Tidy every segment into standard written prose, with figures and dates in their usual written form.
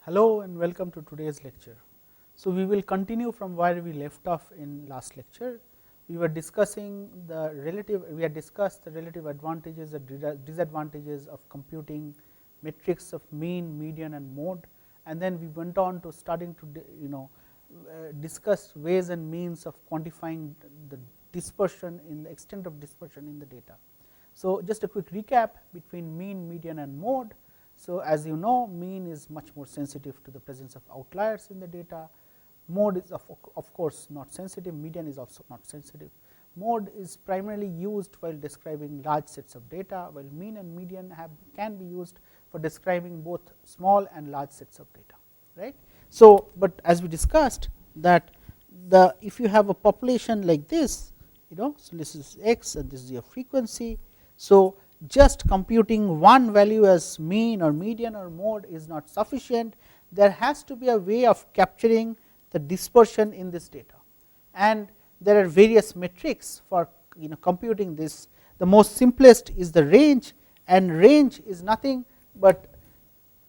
Hello and welcome to today's lecture. So, we will continue from where we left off in last lecture. We were discussing we had discussed the relative advantages and disadvantages of computing metrics of mean, median and mode, and then we went on to starting to discuss ways and means of quantifying the dispersion in the extent of dispersion in the data. So, just a quick recap between mean, median and mode. So, as you know, mean is much more sensitive to the presence of outliers in the data. Mode is of course not sensitive, median is also not sensitive. Mode is primarily used while describing large sets of data, while mean and median can be used for describing both small and large sets of data, right. So, but as we discussed that if you have a population like this, so this is x and this is your frequency. So, just computing one value as mean or median or mode is not sufficient. There has to be a way of capturing the dispersion in this data, and there are various metrics for computing this. The most simplest is the range, and range is nothing but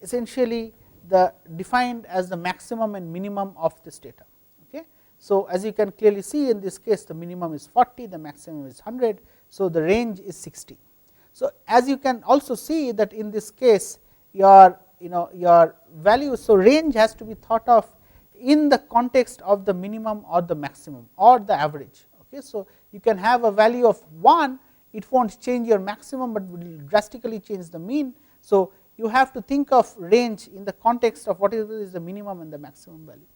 essentially defined as the maximum and minimum of this data. Okay. So, as you can clearly see in this case, the minimum is 40, the maximum is 100. So, the range is 60. So, as you can also see that in this case your value, so range has to be thought of in the context of the minimum or the maximum or the average. Okay. So, you can have a value of 1, it will not change your maximum, but will drastically change the mean. So, you have to think of range in the context of what is the minimum and the maximum value.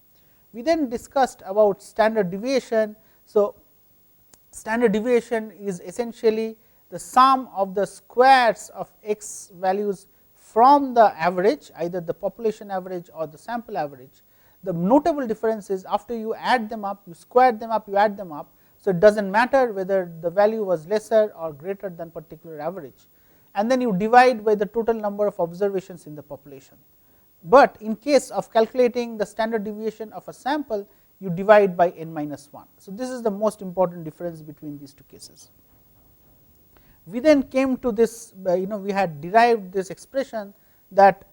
We then discussed about standard deviation. So, standard deviation is essentially the sum of the squares of x values from the average, either the population average or the sample average. The notable difference is after you add them up, you square them up, you add them up. So, it does not matter whether the value was lesser or greater than particular average, and then you divide by the total number of observations in the population. But in case of calculating the standard deviation of a sample, you divide by n minus 1. So, this is the most important difference between these two cases. We then came to this, we had derived this expression that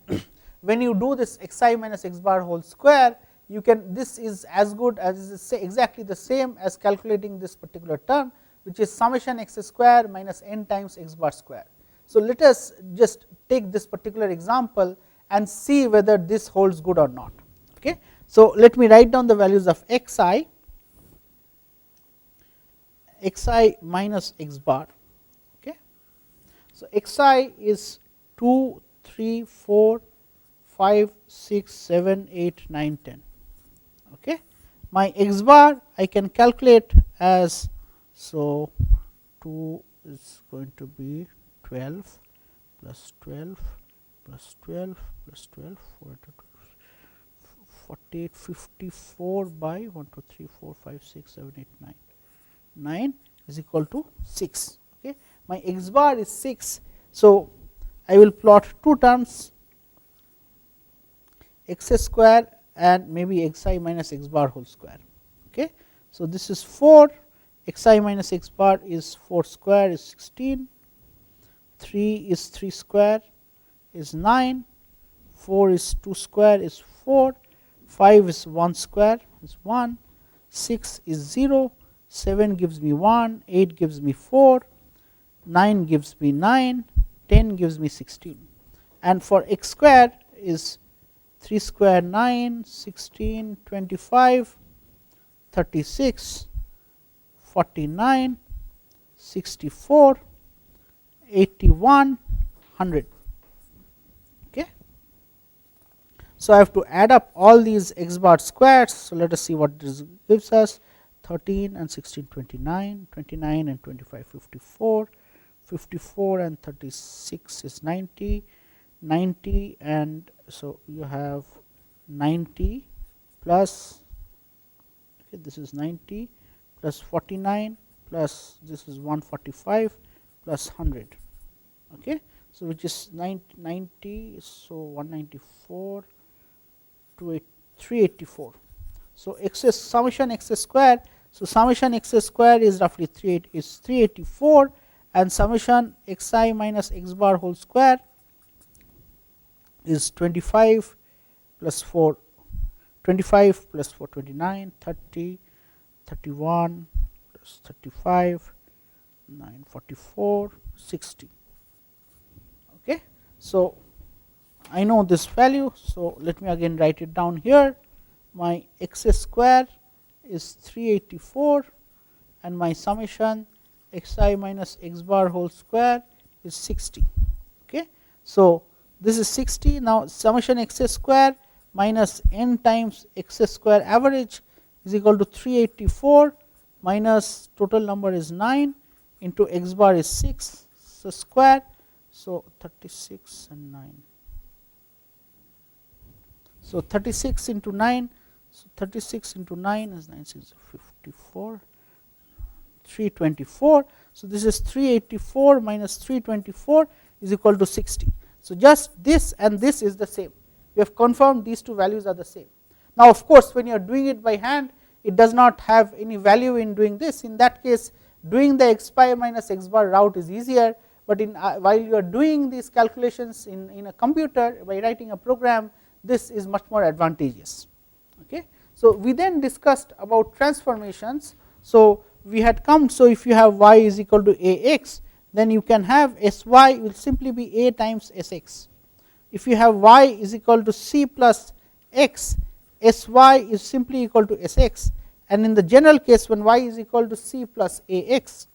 when you do this xi minus x bar whole square, you can, this is as good as is exactly the same as calculating this particular term, which is summation x square minus n times x bar square. So, let us just take this particular example and see whether this holds good or not. Okay. So, let me write down the values of xi minus x bar. So, xi is 2, 3, 4, 5, 6, 7, 8, 9, 10. Okay. My x bar I can calculate as, so 2 is going to be 12 plus 12 plus 12 plus 12, 48, 54 by 1, 2, 3, 4, 5, 6, 7, 8, 9. 9 is equal to 6. Okay. My x bar is 6. So, I will plot two terms, x square and maybe xi minus x bar whole square. Okay. So, this is 4, xi minus x bar is 4 square is 16, 3 is 3 square is 9, 4 is 2 square is 4, 5 is 1 square is 1, 6 is 0, 7 gives me 1, 8 gives me 4, 9 gives me 9, 10 gives me 16, and for x square is 3 square 9, 16, 25, 36, 49, 64, 81, 100. Okay. So, I have to add up all these x bar squares. So, let us see what this gives us. 13 and 16, 29, 29 and 25, 54, 54 and 36 is 90, 90 and so you have 90 plus, okay, this is 90 plus 49 plus this is 145 plus 100. Okay. So, which is 90, so 194 to 384. So, summation x square. So, summation x square is roughly 384, and summation xi minus x bar whole square is 25 plus 4 25 plus 4 29 30 31 plus 35 9 44 60. Okay. So, I know this value. So, let me again write it down here. My x square is 384 and my summation xi minus x bar whole square is 60. Okay. So, this is 60. Now, summation x square minus n times x square average is equal to 384 minus total number is 9 into x bar is 6 so square. So, 36 and 9. So, 36 into 9. So, 36 into 9 is 9 6 54 324. So, this is 384 minus 324 is equal to 60. So, just this and this is the same. We have confirmed these two values are the same. Now, of course, when you are doing it by hand, it does not have any value in doing this. In that case, doing the x pi minus x bar route is easier, but in while you are doing these calculations in a computer by writing a program, this is much more advantageous. Okay. So, we then discussed about transformations. So, we had come. So, if you have y is equal to a x, then you can have s y will simply be a times s x. If you have y is equal to c plus x, s y is simply equal to s x, and in the general case when y is equal to c plus a x,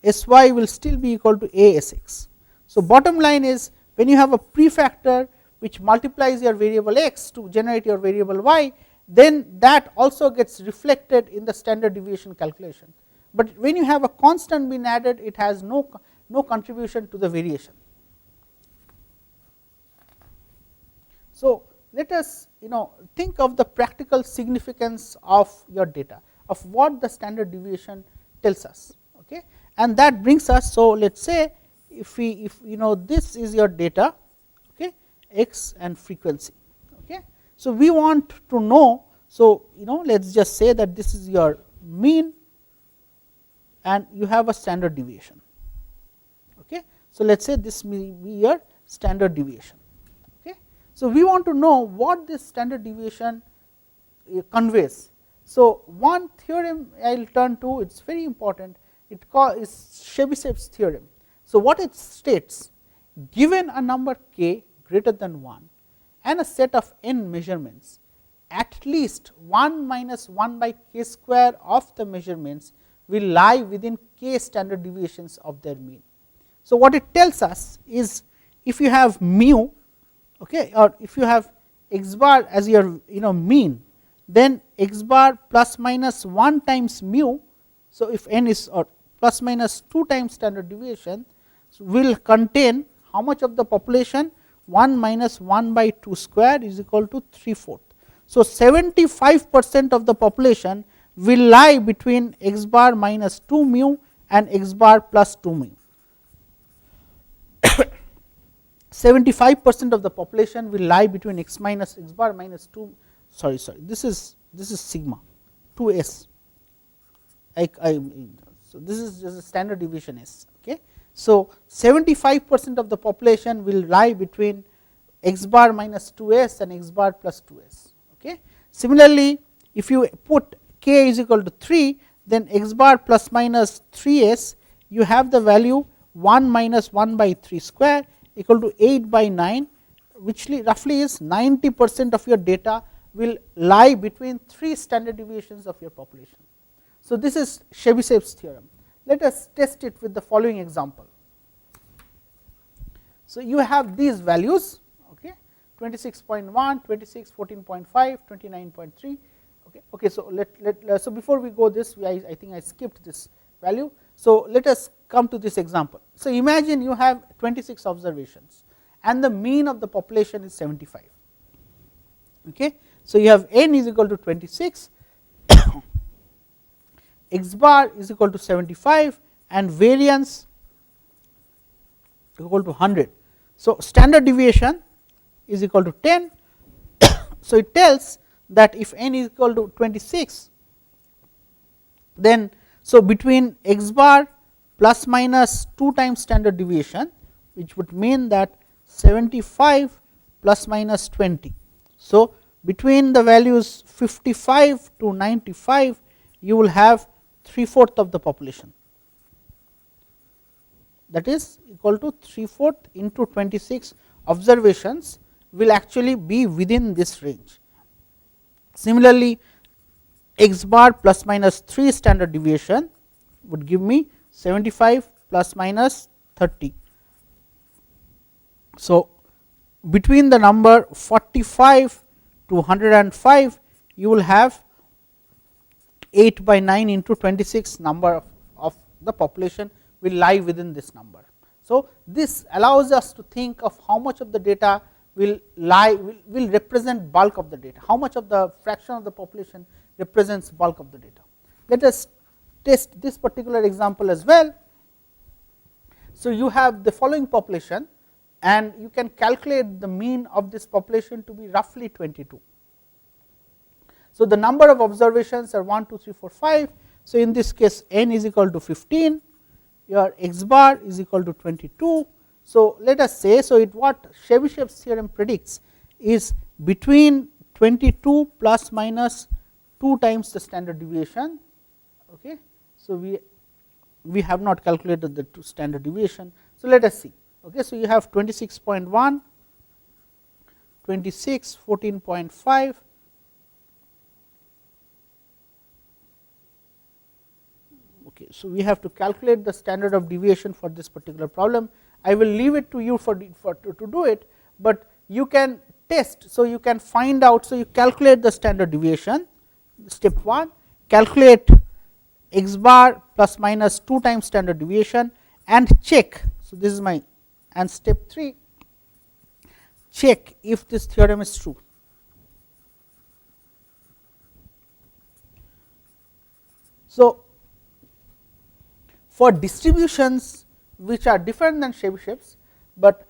s y will still be equal to a s x. So, bottom line is when you have a prefactor which multiplies your variable x to generate your variable y, then that also gets reflected in the standard deviation calculation. But when you have a constant being added, it has no contribution to the variation. So, let us think of the practical significance of your data, of what the standard deviation tells us. Okay. And that brings us, so let us say if this is your data, okay, x and frequency. Okay. So, we want to know, so let us just say that this is your mean and you have a standard deviation. Okay. So, let us say this may be your standard deviation. Okay. So, we want to know what this standard deviation conveys. So, one theorem I will turn to, it is very important, it is Chebyshev's theorem. So, what it states, given a number k greater than 1 and a set of n measurements, at least 1 minus 1 by k square of the measurements will lie within k standard deviations of their mean. So, what it tells us is if you have mu, okay, or if you have x bar as your mean, then x bar plus minus 1 times mu. So, if n is or plus minus 2 times standard deviation will contain how much of the population? 1 minus 1 by 2 square is equal to 3/4. So, 75% of the population will lie between x bar minus 2 mu and x bar plus 2 mu. 75% of the population will lie between x bar minus 2, sorry, this is sigma 2s. So, this is just a standard deviation s. Okay. So, 75% of the population will lie between x bar minus 2s and x bar plus 2s. Okay. Similarly, if you put k is equal to 3, then x bar plus minus 3s, you have the value 1 minus 1 by 3 square equal to 8 by 9, which roughly is 90% of your data will lie between 3 standard deviations of your population. So, this is Chebyshev's theorem. Let us test it with the following example. So, you have these values, okay, 26.1, 26, 14.5, 29.3. Okay. So, so before we go this, I think I skipped this value. So, let us come to this example. So, imagine you have 26 observations and the mean of the population is 75. Okay. So, you have n is equal to 26, x bar is equal to 75 and variance equal to 100. So, standard deviation is equal to 10. So, it tells that if n is equal to 26, then so between x bar plus minus 2 times standard deviation, which would mean that 75 plus minus 20. So, between the values 55 to 95, you will have 3/4 of the population, that is equal to 3/4 into 26 observations will actually be within this range. Similarly, x bar plus minus 3 standard deviation would give me 75 plus minus 30. So, between the number 45 to 105, you will have 8 by 9 into 26 number of the population will lie within this number. So, this allows us to think of how much of the data will represent bulk of the data, how much of the fraction of the population represents bulk of the data. Let us test this particular example as well. So, you have the following population and you can calculate the mean of this population to be roughly 22. So, the number of observations are 1, 2, 3, 4, 5. So, in this case n is equal to 15, your x bar is equal to 22. So, let us say, so it what Chebyshev's theorem predicts is between 22 plus minus 2 times the standard deviation. Okay. So, we have not calculated the standard deviation. So, let us see. Okay. So, you have 26.1, 26, 14.5, okay. So, we have to calculate the standard of deviation for this particular problem. I will leave it to you to do it, but you can test. So, you can find out. So, you calculate the standard deviation, step 1, calculate x bar plus minus 2 times standard deviation and check. So, this is my, and step 3, check if this theorem is true. So, for distributions which are different than Chebyshev's, but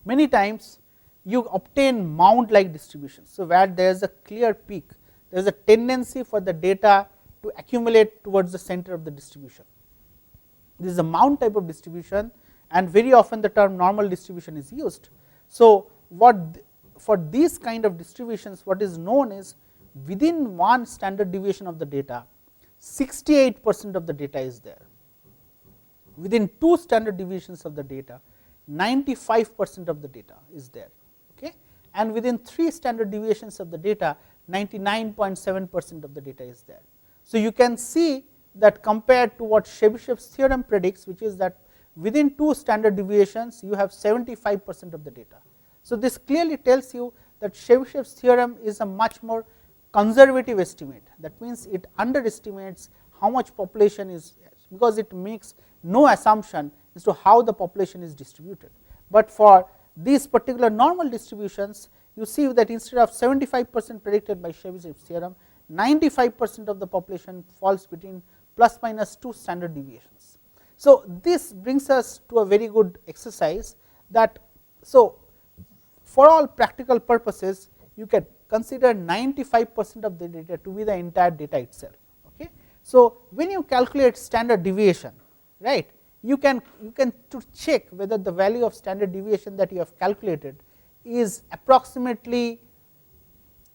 many times you obtain mound like distributions. So, where there is a clear peak, there is a tendency for the data to accumulate towards the center of the distribution. This is a mound type of distribution and very often the term normal distribution is used. So, for these kind of distributions, what is known is within one standard deviation of the data, 68% of the data is there. Within 2 standard deviations of the data, 95% of the data is there. Okay? And within 3 standard deviations of the data, 99.7% of the data is there. So, you can see that compared to what Chebyshev's theorem predicts, which is that within 2 standard deviations you have 75% of the data. So, this clearly tells you that Chebyshev's theorem is a much more conservative estimate. That means, it underestimates how much population is, because it makes no assumption as to how the population is distributed. But for these particular normal distributions, you see that instead of 75% predicted by Chebyshev's theorem, 95% of the population falls between plus minus 2 standard deviations. So, this brings us to a very good exercise that, so for all practical purposes, you can consider 95% of the data to be the entire data itself. Okay. So, when you calculate standard deviation, right, you can to check whether the value of standard deviation that you have calculated is approximately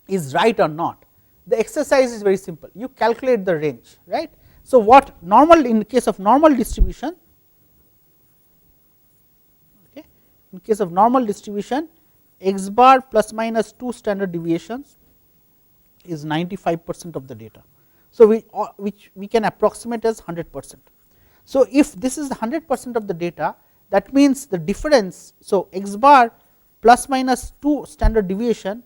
is right or not. The exercise is very simple. You calculate the range, right. So, what normal, in the case of normal distribution, okay, in case of normal distribution, x bar plus minus 2 standard deviations is 95% of the data. So, which we can approximate as 100%. So, if this is 100% of the data, that means the difference. So, x bar plus minus 2 standard deviation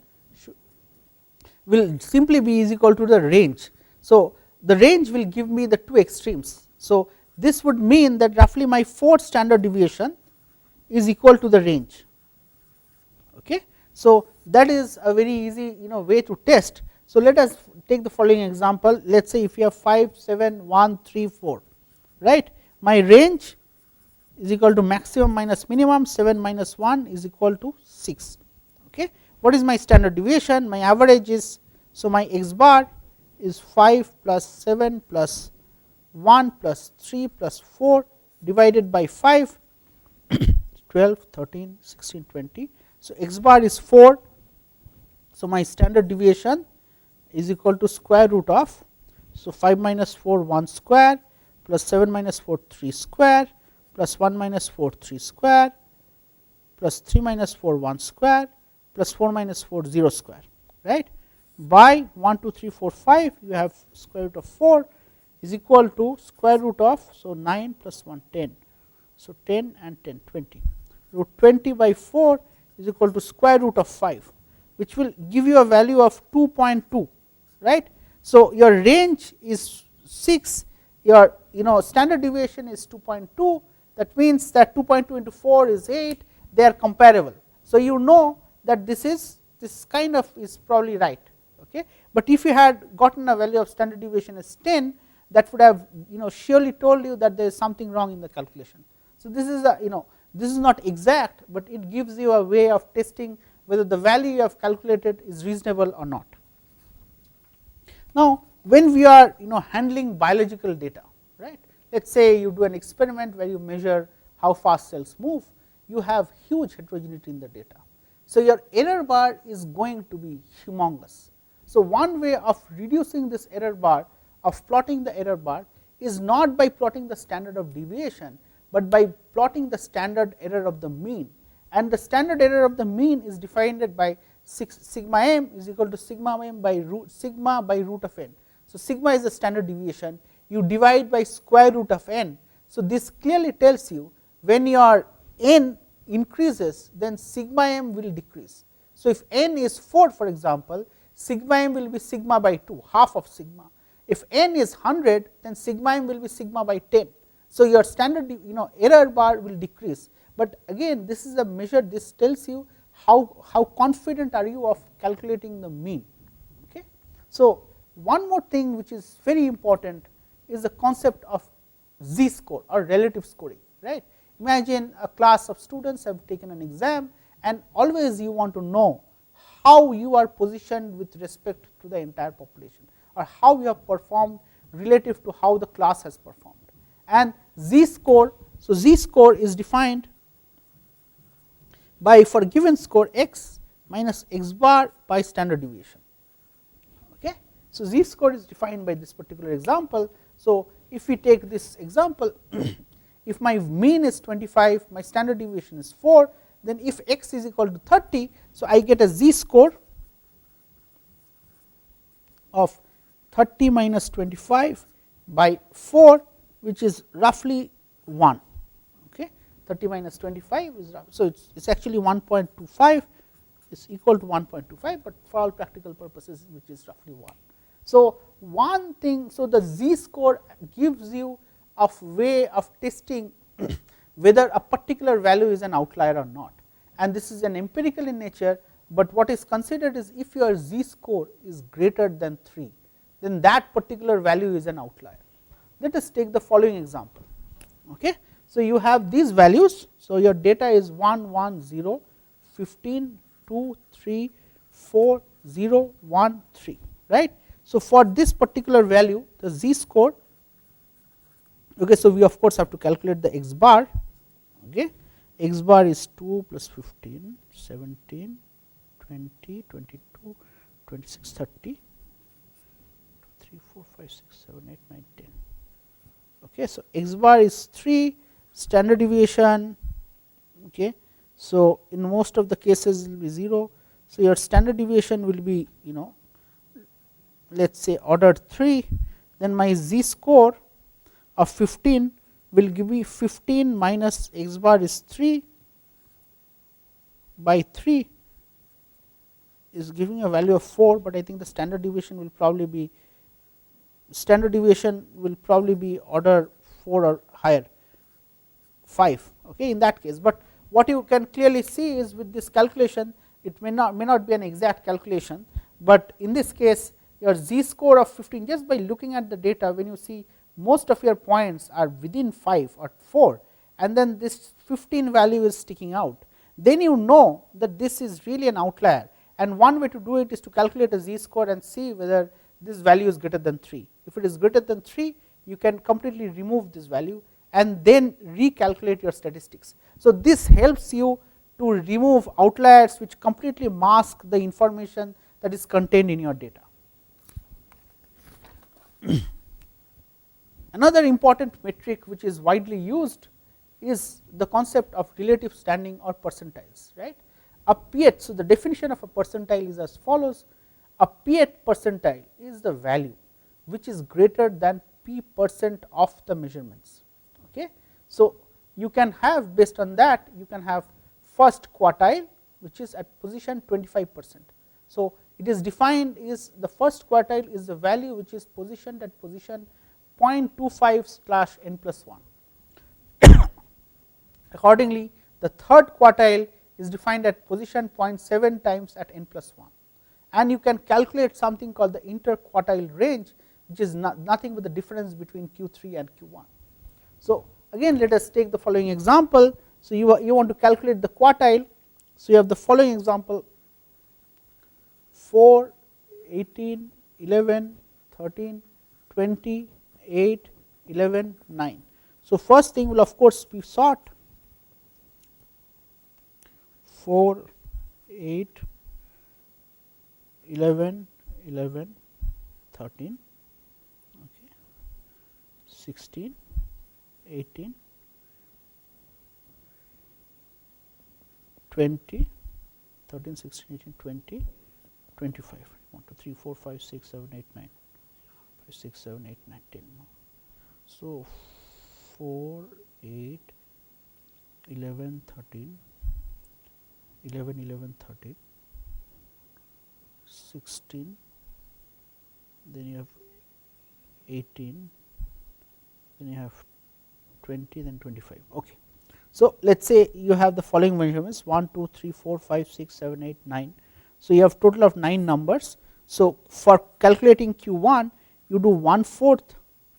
will simply be is equal to the range. So, the range will give me the 2 extremes. So, this would mean that roughly my 4th standard deviation is equal to the range. Okay. So, that is a very easy way to test. So, let us take the following example. Let us say if you have 5, 7, 1, 3, 4, right. My range is equal to maximum minus minimum, 7 minus 1 is equal to 6. Okay. What is my standard deviation? My average is, so my x bar is 5 plus 7 plus 1 plus 3 plus 4 divided by 5 12, 13, 16, 20. So, x bar is 4. So, my standard deviation is equal to square root of, so 5 minus 4 1 square plus 7 minus 4 3 square plus 1 minus 4 3 square plus 3 minus 4 1 square plus 4 minus 4 0 square, right. By 1 2 3 4 5 you have square root of 4 is equal to square root of, so 9 plus 1 10. So, 10 and 10 20, root 20 by 4 is equal to square root of 5, which will give you a value of 2.2, right. So, your range is 6, your standard deviation is 2.2, that means that 2.2 into 4 is 8, they are comparable. So, you know that this kind of is probably right, okay. But if you had gotten a value of standard deviation as 10, that would have surely told you that there is something wrong in the calculation. So, this is this is not exact, but it gives you a way of testing whether the value you have calculated is reasonable or not. Now, when we are handling biological data, right, let us say you do an experiment where you measure how fast cells move, you have huge heterogeneity in the data. So, your error bar is going to be humongous. So, one way of reducing this error bar, of plotting the error bar, is not by plotting the standard of deviation, but by plotting the standard error of the mean, and the standard error of the mean is defined by sigma m is equal to sigma m by root of n. So, sigma is the standard deviation, you divide by square root of n. So, this clearly tells you when your n increases, then sigma m will decrease. So, if n is 4, for example, sigma m will be sigma by 2, half of sigma. If n is 100, then sigma m will be sigma by 10. So, your standard error bar will decrease, but again this is a measure, this tells you how confident are you of calculating the mean, okay. So, one more thing which is very important is the concept of z score or relative scoring, right. Imagine a class of students have taken an exam, and always you want to know how you are positioned with respect to the entire population, or how you have performed relative to how the class has performed. And z score, so z score is defined by, for given score, x minus x bar by standard deviation, okay. So, z score is defined by this particular example. So, if we take this example, if my mean is 25, my standard deviation is 4, then if x is equal to 30, so I get a z score of 30 minus 25 by 4, which is roughly 1, okay. 30 minus 25 is so it is actually 1.25, is equal to 1.25, but for all practical purposes which is roughly 1. So, one thing, so the z score gives you a way of testing whether a particular value is an outlier or not, and this is an empirical in nature, but what is considered is if your z score is greater than 3, then that particular value is an outlier. Let us take the following example, okay. So, you have these values, so your data is 1 1 0 15 2 3 4 0 1 3, right. So, for this particular value the z score, okay, so we of course have to calculate the x bar, okay. X bar is 2 plus 15 17 20 22 26 30 3 4 5 6 7 8 9 10, okay. So, x bar is 3, standard deviation, okay. So, in most of the cases it will be 0. So, your standard deviation will be let us say order 3, then my z score of 15 will give me 15 minus x bar is 3 by 3 is giving a value of 4, but I think the standard deviation will probably be order 4 or higher, 5, okay, in that case. But what you can clearly see is with this calculation, it may not be an exact calculation, but in this case your z score of 15, just by looking at the data, when you see most of your points are within 5 or 4, and then this 15 value is sticking out, then you know that this is really an outlier, and one way to do it is to calculate a z score and see whether this value is greater than 3. If it is greater than 3, you can completely remove this value and then recalculate your statistics. So, this helps you to remove outliers which completely mask the information that is contained in your data. Another important metric which is widely used is the concept of relative standing or percentiles, right. A pth, so the definition of a percentile is as follows: a pth percentile is the value which is greater than p% of the measurements. Okay. So, you can have, based on that, you can have first quartile which is at position 25%. So, it is defined is the first quartile is the value which is positioned at position 0.25/n+1. Accordingly, the third quartile is defined at position 0.7 times at n+1, and you can calculate something called the interquartile range, which is nothing but the difference between Q3 and Q1. So, again let us take the following example. So, you want to calculate the quartile. So, you have the following example: 4, 18, 11, 13, 20, 8, 11, 9. So, first thing will of course be sort 4, 8, 11, 11, 13, okay, 16, 18, 20, 13, 16, 18, 20, 25, 1, 2, 3, 4, 5, 6, 7, 8, 9, 5, 6, 7, 8, 9, 10. So, 4, 8, 11, 13, 11, 11, 13, 16, then you have 18, then you have 20, then 25. Okay. So, let us say you have the following measurements 1, 2, 3, 4, 5, 6, 7, 8, 9. So, you have total of 9 numbers. So, for calculating Q1 you do 1/4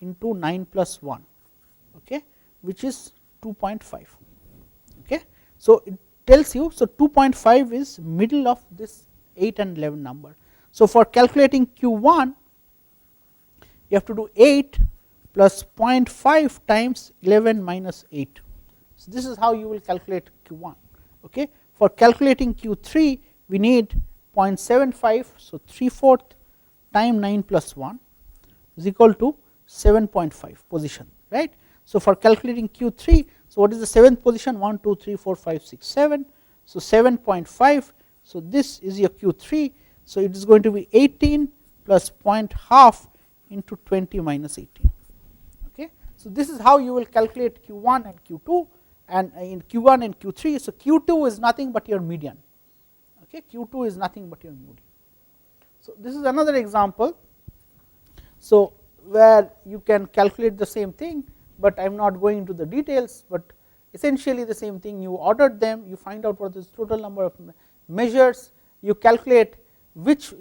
into 9 plus 1, okay, which is 2.5. Okay. So, it tells you, so 2.5 is middle of this 8 and 11 number. So, for calculating Q1 you have to do 8 plus 0.5 times 11 minus 8. So, this is how you will calculate Q1. Okay. For calculating Q3 we need 0.75. So, 3/4 times 9 plus 1 is equal to 7.5 position, right. So, for calculating Q3, so what is the 7th position? 1, 2, 3, 4, 5, 6, 7. So, 7.5. So, this is your Q3. So, it is going to be 18 plus 0.5 into 20 minus 18. Okay. So, this is how you will calculate Q1 and Q2, and in Q1 and Q3. So, Q2 is nothing but your median. Okay. Q2 is nothing but your median. So, this is another example. So, where you can calculate the same thing, but I am not going into the details, but essentially the same thing. You ordered them, you find out what is total number of measures, you calculate which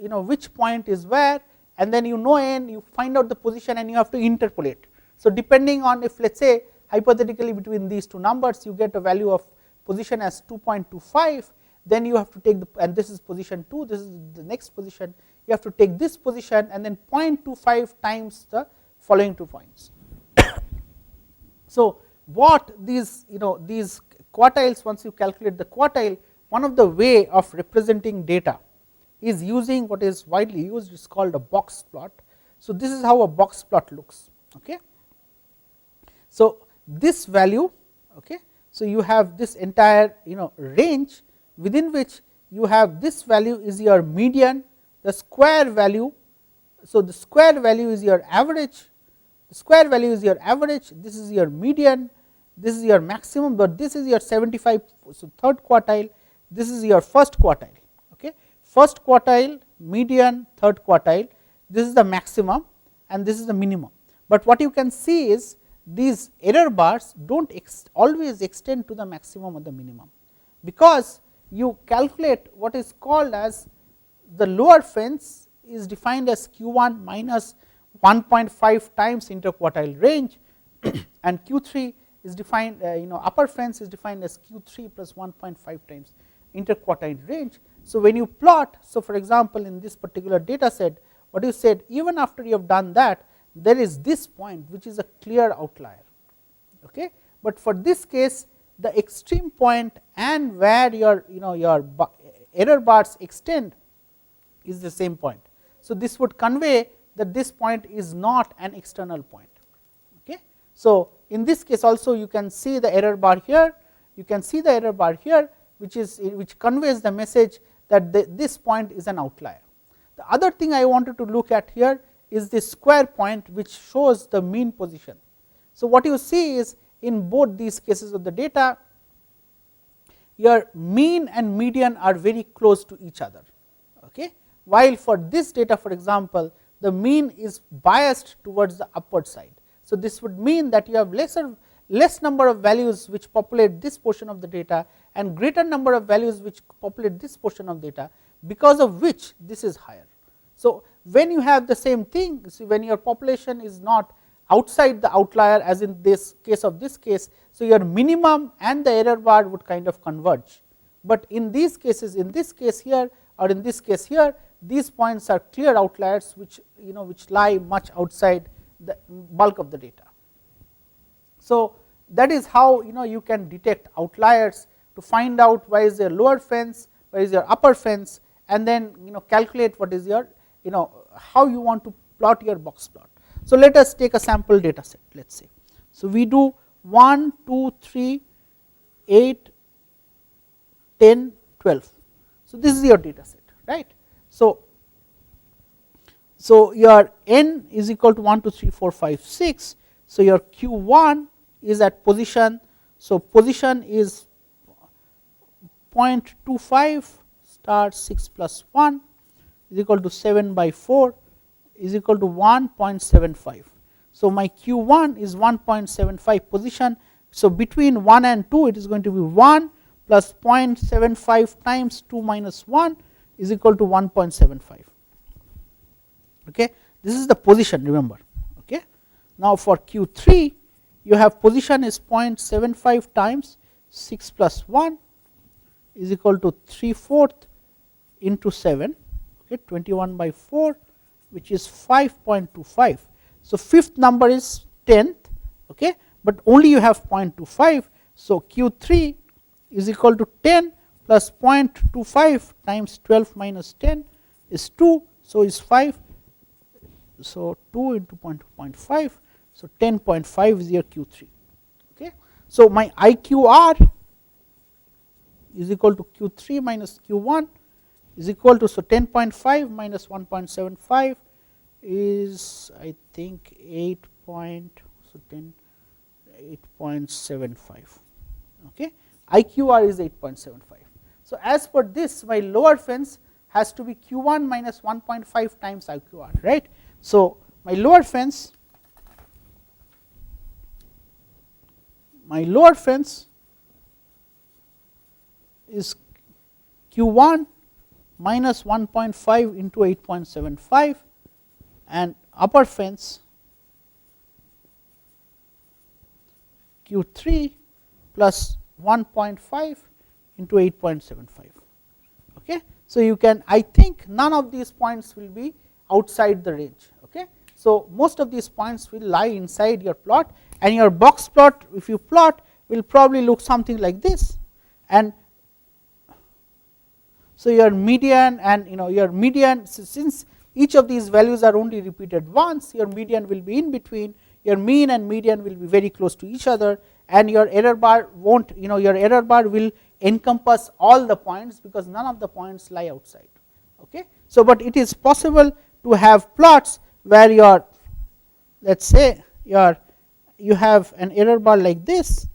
point is where, and then n, you find out the position and you have to interpolate. So, depending on, if let us say hypothetically between these two numbers you get a value of position as 2.25, then you have to take the, and this is position 2, this is the next position, you have to take this position and then 0.25 times the following 2 points. So, what these these quartiles, once you calculate the quartile, one of the way of representing data is using what is widely used, is called a box plot. So, this is how a box plot looks. Okay. So, this value, okay, so you have this entire range within which you have this value is your median, the square value. So, the square value is your average, the square value is your average, this is your median, this is your maximum, but this is your 75. So, third quartile, this is your first quartile. Okay. First quartile, median, third quartile, this is the maximum and this is the minimum. But what you can see is these error bars do not always extend to the maximum or the minimum, because you calculate what is called as the lower fence is defined as Q1 minus 1.5 times interquartile range and Q3 is defined, upper fence is defined as Q3 plus 1.5 times interquartile range. So, when you plot, so for example, in this particular data set, what you said, even after you have done that, there is this point which is a clear outlier. Okay. But for this case, the extreme point and where your your error bars extend is the same point. So, this would convey that this point is not an external point. Okay. So, in this case also you can see the error bar here, you can see the error bar here, which conveys the message that this point is an outlier. The other thing I wanted to look at here is the square point, which shows the mean position. So, what you see is in both these cases of the data, your mean and median are very close to each other. Okay. While for this data, for example, the mean is biased towards the upward side. So, this would mean that you have less number of values which populate this portion of the data and greater number of values which populate this portion of data, because of which this is higher. So, when you have the same thing, see, when your population is not outside the outlier, as in this case of this case, so your minimum and the error bar would kind of converge. But in these cases, in this case here or in this case here, these points are clear outliers which which lie much outside the bulk of the data. So, that is how you can detect outliers to find out where is your lower fence, where is your upper fence, and then calculate what is your how you want to plot your box plot. So, let us take a sample data set, let us say. So, we do 1, 2, 3, 8, 10, 12. So, this is your data set, right. So, your n is equal to 1, 2, 3, 4, 5, 6. So, your Q1 is at position. So, position is 0.25 star 6 plus 1 is equal to 7 by 4 is equal to 1.75. So, my Q1 is 1.75 position. So, between 1 and 2 it is going to be 1 plus 0.75 times 2 minus 1 is equal to 1.75. Okay. This is the position, remember. Okay. Now, for Q3 you have position is 0.75 times 6 plus 1 is equal to 3/4 into 7, okay, 21 by 4, which is 5.25. So, fifth number is 10th, okay, but only you have 0.25. So, Q3 is equal to 10 plus 0.25 times 12 minus 10 is 2. So, is 5. So, 2 into 0.5. So, 10.5 is your Q3. Okay. So, my IQR is equal to Q3 minus Q1 is equal to, so 10.5 minus 1.75 is I think 8.75. Okay. IQR is 8.75. So, as per this, my lower fence has to be Q1 minus 1.5 times IQR, right. So, my lower fence is Q1 minus 1.5 into 8.75, and upper fence Q3 plus 1.5 into 8.75. Okay. So, you can, I think none of these points will be outside the range. Okay. So, most of these points will lie inside your plot, and your box plot, if you plot, will probably look something like this. And so, your median and your median, since each of these values are only repeated once, your median will be in between, your mean and median will be very close to each other, and your error bar won't, your error bar will encompass all the points, because none of the points lie outside. Okay. So, but it is possible to have plots where your, let us say you have an error bar like this.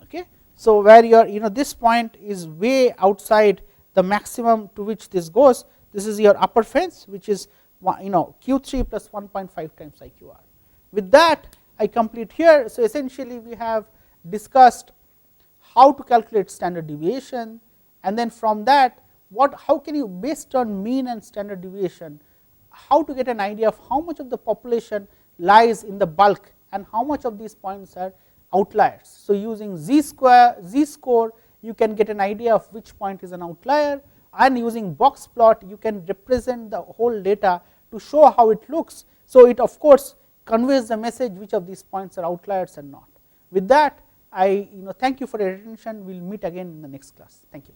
Okay. So, where your this point is way outside the maximum to which this goes, this is your upper fence, which is Q3 plus 1.5 times IQR. With that, I complete here. So, essentially we have discussed how to calculate standard deviation, and then from that how can you, based on mean and standard deviation, how to get an idea of how much of the population lies in the bulk and how much of these points are outliers. So, using z-score you can get an idea of which point is an outlier, and using box plot you can represent the whole data to show how it looks. So, it of course conveys the message which of these points are outliers or not. With that, I thank you for your attention. We will meet again in the next class. Thank you.